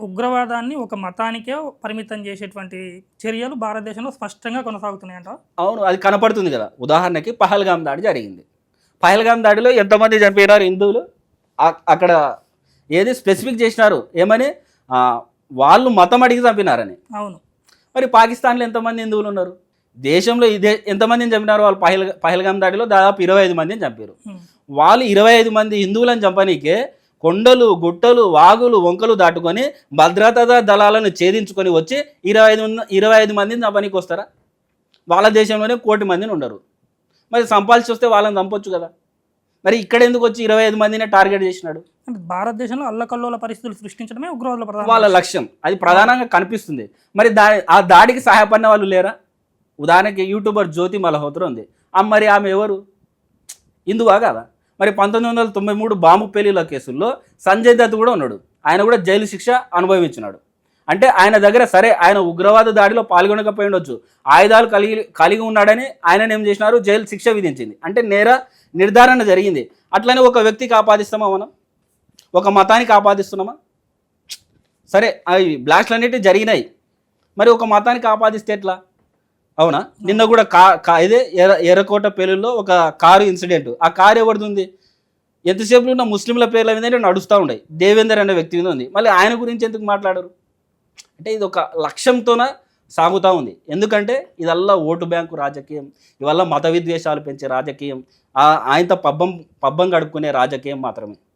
ఉగ్రవాదాన్ని ఒక మతానికే పరిమితం చేసేటువంటి చర్యలు భారతదేశంలో స్పష్టంగా కొనసాగుతున్నాయంట. అవును, అది కనపడుతుంది కదా. ఉదాహరణకి పహల్గామ్ దాడి జరిగింది. పహల్గామ్ దాడిలో ఎంతమంది చనిపోయినారు హిందువులు? అక్కడ ఏది స్పెసిఫిక్ చేసినారు ఏమని? వాళ్ళు మతం అడిగి చంపినారని. అవును. మరి పాకిస్తాన్లో ఎంతమంది హిందువులు ఉన్నారు? దేశంలో ఇదే ఎంతమందిని చంపినారు? వాళ్ళు పహల్గామ్ దాడిలో దాదాపు 25 మందిని చంపారు. వాళ్ళు 25 మంది హిందువులను చంపనీకే కొండలు గుట్టలు వాగులు వంకలు దాటుకొని భద్రతా దళాలను ఛేదించుకొని వచ్చి 25 మందిని చంపనీకి వస్తారా? వాళ్ళ దేశంలోనే 1 కోటి మందిని ఉండరు. మరి సంపాల్సి వస్తే వాళ్ళని చంపొచ్చు కదా. మరి ఇక్కడ ఎందుకు వచ్చి 25 మందినే టార్గెట్ చేసినాడు? భారతదేశంలో అల్లకల్లోల పరిస్థితులు సృష్టించడమే ఉగ్రవాదుల ప్రధాన వాళ్ళ లక్ష్యం. అది ప్రధానంగా కనిపిస్తుంది. మరి ఆ దాడికి సహాయపడిన వాళ్ళు లేరా? ఉదాహరణకి యూట్యూబర్ జ్యోతి మల్హోత్రా ఉంది. మరి ఆమె ఎవరు? హిందువా కాదా? మరి 1993 బాంబు పేలీల కేసుల్లో సంజయ్ దత్ కూడా ఉన్నాడు. ఆయన కూడా జైలు శిక్ష అనుభవించినాడు. అంటే ఆయన దగ్గర సరే ఆయన ఉగ్రవాద దాడిలో పాల్గొనకపోయి ఉండొచ్చు, ఆయుధాలు కలిగి ఉన్నాడని ఆయనను ఏం చేసినారు? జైలు శిక్ష విధించింది. అంటే నేర నిర్ధారణ జరిగింది. అట్లనే ఒక వ్యక్తికి ఆపాదిస్తామా మనం? ఒక మతానికి ఆపాదిస్తున్నామా? సరే అవి బ్లాస్ట్లు అనేటివి జరిగినాయి, మరి ఒక మతానికి ఆపాదిస్తే ఎట్లా? అవునా? నిన్న కూడా ఇదే ఎర్రకోట పేలుల్లో ఒక కారు ఇన్సిడెంట్. ఆ కారు ఎవరిది ఉంది? ఎంతసేపు ఉన్న ముస్లింల పేర్ల మీద నడుస్తూ ఉండే దేవేందర్ అనే వ్యక్తి మీద ఉంది. మళ్ళీ ఆయన గురించి ఎందుకు మాట్లాడరు? అంటే ఇది ఒక లక్ష్యంతోన సాగుతూ ఉంది. ఎందుకంటే ఇదల్లా ఓటు బ్యాంకు రాజకీయం, ఇవల్ల మత విద్వేషాలు పెంచే రాజకీయం, ఆయనతో పబ్బం గడుపుకునే రాజకీయం మాత్రమే.